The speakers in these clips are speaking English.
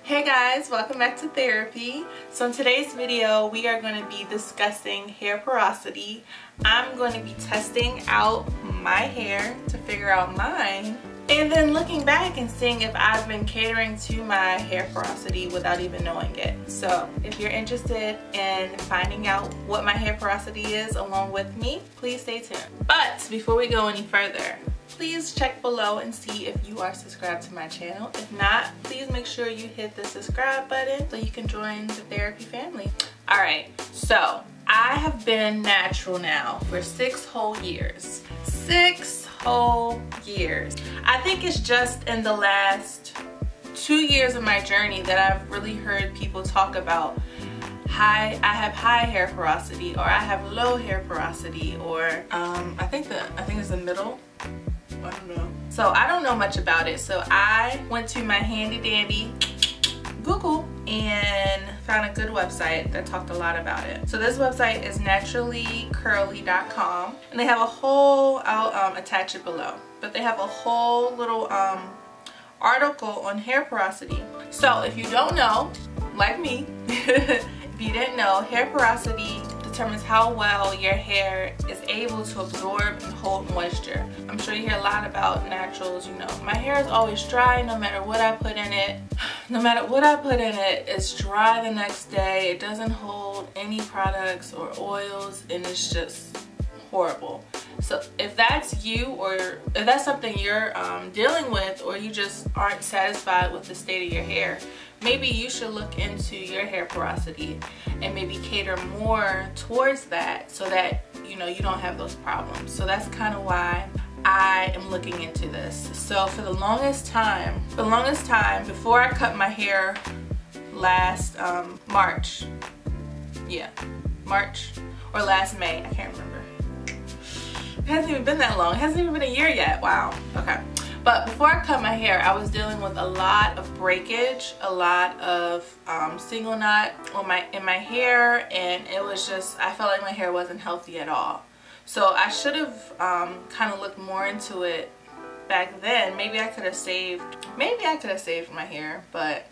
Hey guys, welcome back to Therapy. So in today's video, we are going to be discussing hair porosity. I'm going to be testing out my hair to figure out mine, and then looking back and seeing if I've been catering to my hair porosity without even knowing it. So if you're interested in finding out what my hair porosity is along with me, please stay tuned. But before we go any further, please check below and see if you are subscribed to my channel. If not, please make sure you hit the subscribe button so you can join the Therapy family. Alright, so I have been natural now for 6 whole years. 6 whole years. I think it's just in the last 2 years of my journey that I've really heard people talk about I have high hair porosity, or I have low hair porosity, or I think it's the middle. I don't know. So I don't know much about it, so I went to my handy dandy Google and found a good website that talked a lot about it. So this website is naturallycurly.com, and they have a whole, I'll attach it below, but they have a whole little article on hair porosity. So if you don't know, like me, if you didn't know, hair porosity determines how well your hair is able to absorb and hold moisture. I'm sure you hear a lot about naturals, you know. My hair is always dry no matter what I put in it. No matter what I put in it, it's dry the next day. It doesn't hold any products or oils, and it's just horrible. So if that's you, or if that's something you're dealing with, or you just aren't satisfied with the state of your hair, maybe you should look into your hair porosity and maybe cater more towards that, so that you don't have those problems. So that's kind of why I am looking into this. So for the longest time before I cut my hair last March or last May, I can't remember. It hasn't even been that long. It hasn't even been a year yet. Wow. Okay. But before I cut my hair, I was dealing with a lot of breakage, a lot of single knot in my hair, and it was just, I felt like my hair wasn't healthy at all. So I should have kind of looked more into it back then. Maybe I could have saved my hair, but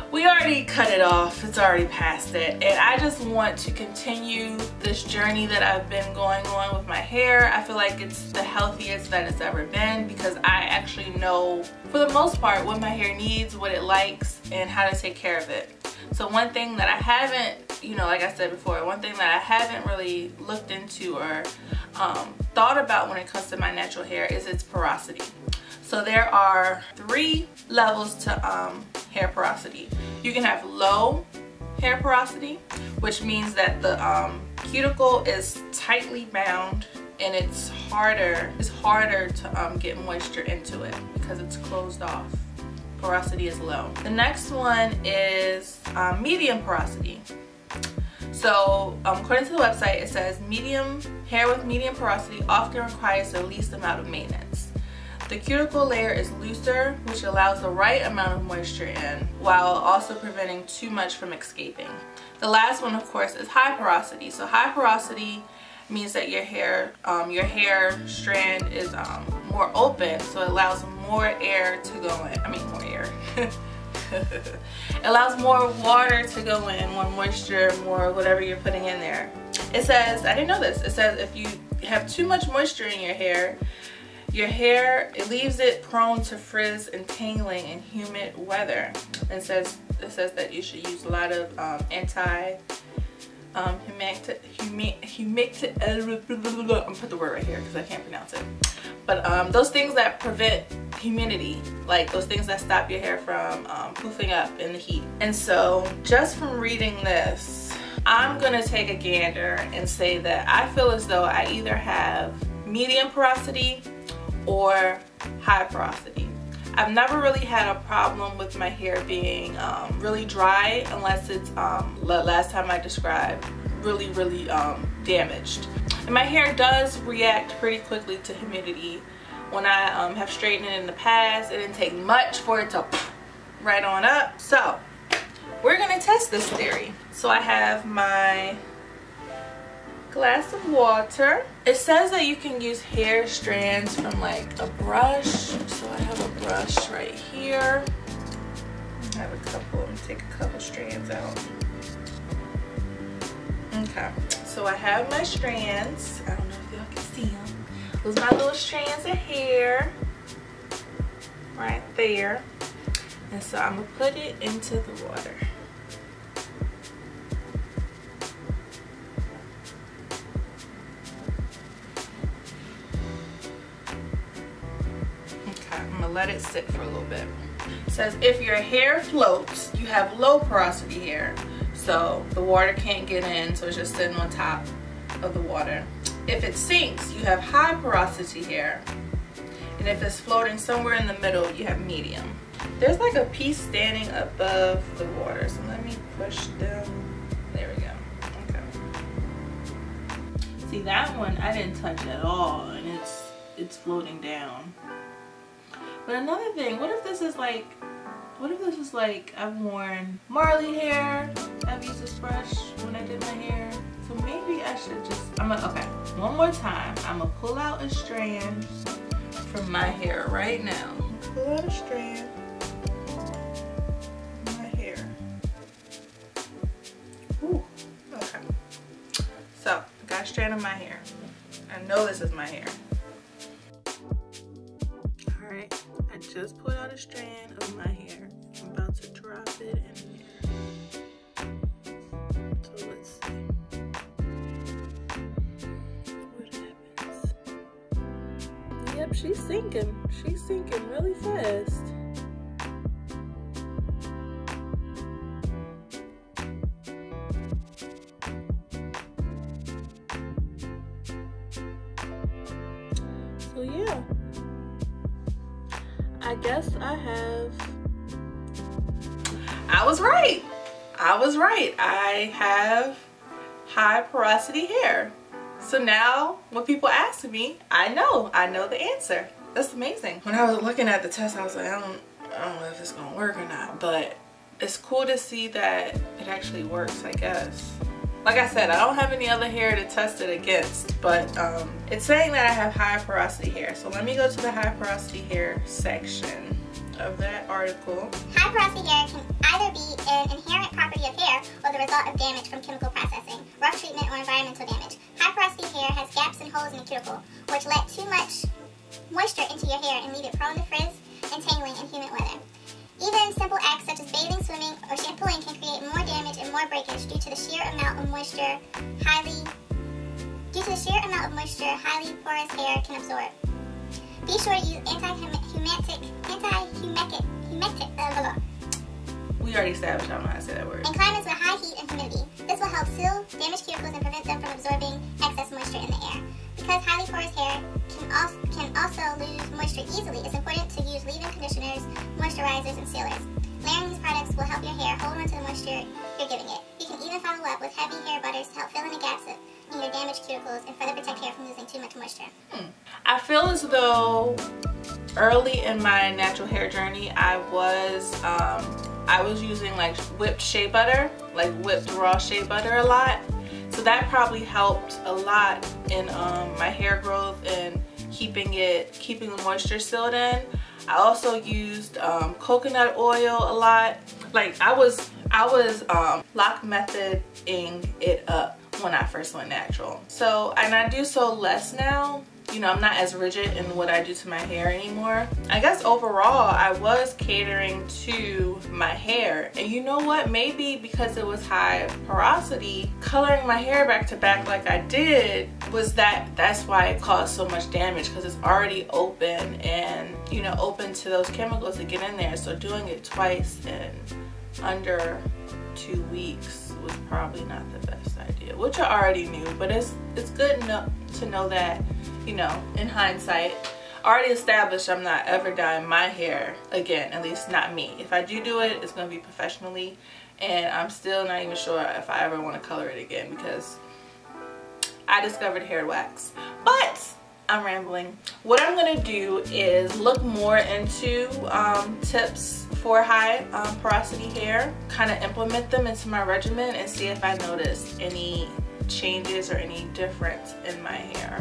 we already cut it off. It's already past it, and I just want to continue this journey that I've been going on with my hair. I feel like it's the healthiest that it's ever been, because I actually know for the most part what my hair needs, what it likes, and how to take care of it. So one thing that I haven't, like I said before, one thing that I haven't really looked into or thought about when it comes to my natural hair is its porosity. So there are 3 levels to hair porosity. You can have low hair porosity, which means that the cuticle is tightly bound, and it's harder to get moisture into it because it's closed off. Porosity is low. The next one is medium porosity. So according to the website, it says hair with medium porosity often requires the least amount of maintenance. The cuticle layer is looser, which allows the right amount of moisture in, while also preventing too much from escaping. The last one, of course, is high porosity. So high porosity means that your hair strand is more open, so it allows more air to go in. More air. It allows more water to go in, more moisture, more whatever you're putting in there. It says, I didn't know this, it says if you have too much moisture in your hair, it leaves it prone to frizz and tangling in humid weather. And it says that you should use a lot of I'm put the word right here because I can't pronounce it. But those things that prevent humidity, like those things that stop your hair from poofing up in the heat. And so just from reading this, I'm gonna take a gander and say that I feel as though I either have medium porosity or high porosity. I've never really had a problem with my hair being really dry, unless it's last time I described really damaged. And my hair does react pretty quickly to humidity. When I have straightened it in the past, it didn't take much for it to right on up. So we're gonna test this theory. So I have my glass of water. It says that you can use hair strands from like a brush. So I have a brush right here. have a couple. Let me take a couple strands out. Okay, so I have my strands. I don't know if y'all can see them. Those are my little strands of hair right there. And so I'm gonna put it into the water. Okay, I'm gonna let it sit for a little bit. It says if your hair floats, you have low porosity hair. So the water can't get in, so it's just sitting on top of the water. If it sinks, you have high porosity hair. And if it's floating somewhere in the middle, you have medium. There's like a piece standing above the water, so let me push down. There we go. Okay. See, that one I didn't touch at all, and it's floating down. But another thing, what if this is like I've worn Marley hair? I've used this brush when I did my hair. So maybe I should just, okay, one more time. I'm gonna pull out a strand from my hair right now. Pull out a strand from my hair. Ooh, okay. So, I got a strand of my hair. I know this is my hair. Alright, I just pulled out a strand of my hair. I'm about to drop it in here. So let's see what happens. Yep, she's sinking. She's sinking really fast. So yeah, I guess I was right. I have high porosity hair. So now when people ask me, I know the answer. That's amazing. When I was looking at the test, I was like, I don't know if it's gonna work or not, but it's cool to see that it actually works, I guess. Like I said, I don't have any other hair to test it against, but it's saying that I have high porosity hair. So let me go to the high porosity hair section of that article. High porosity hair can either be an inherent property of hair or the result of damage from chemical processing, rough treatment, or environmental damage. High porosity hair has gaps and holes in the cuticle, which let too much moisture into your hair and leave it prone to frizz and tangling in humid weather. Even simple acts such as bathing, swimming, or shampooing can create more damage and more breakage due to the sheer amount of moisture highly porous hair can absorb. Be sure to use We already established I don't know how to say that word. in climates with high heat and humidity. This will help seal damaged cuticles and prevent them from absorbing excess moisture in the air. Because highly porous hair can also lose moisture easily, it's important to use leave-in conditioners, moisturizers, and sealers. Layering these products will help your hair hold on to the moisture you're giving it. You can even follow up with heavy hair butters to help fill in the gaps in your damaged cuticles and further protect hair from losing too much moisture. I feel as though early in my natural hair journey, I was using like whipped shea butter, like whipped raw shea butter a lot. So that probably helped a lot in my hair growth and keeping the moisture sealed in. I also used coconut oil a lot. Like I was lock methoding it up when I first went natural. So, and I do so less now. You know, I'm not as rigid in what I do to my hair anymore. I guess overall, I was catering to my hair. And you know what? Maybe because it was high porosity, coloring my hair back to back like I did that's why it caused so much damage, because it's already open and, you know, open to those chemicals that get in there. So doing it twice in under 2 weeks was probably not the best idea, which I already knew, but it's good enough to know that, you know, in hindsight, already established I'm not ever dyeing my hair again, at least not me. If I do it, it's going to be professionally, and I'm still not even sure if I ever want to color it again because I discovered hair wax. But I'm rambling. What I'm going to do is look more into tips for high porosity hair, kind of implement them into my regimen and see if I notice any changes or any difference in my hair.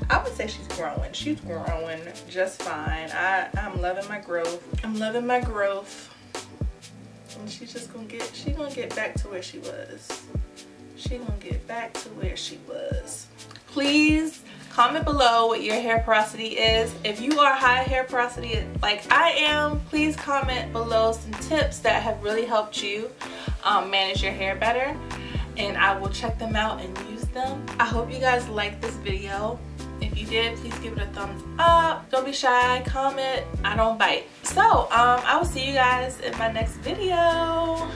I would say she's growing. She's growing just fine. I'm loving my growth. I'm loving my growth. she's just gonna get back to where she was. She gonna get back to where she was. Please comment below what your hair porosity is. If you are high hair porosity like I am, please comment below some tips that have really helped you manage your hair better, and I will check them out and use them. I hope you guys liked this video. If you did, please give it a thumbs up. Don't be shy, comment. I don't bite. So I will see you guys in my next video.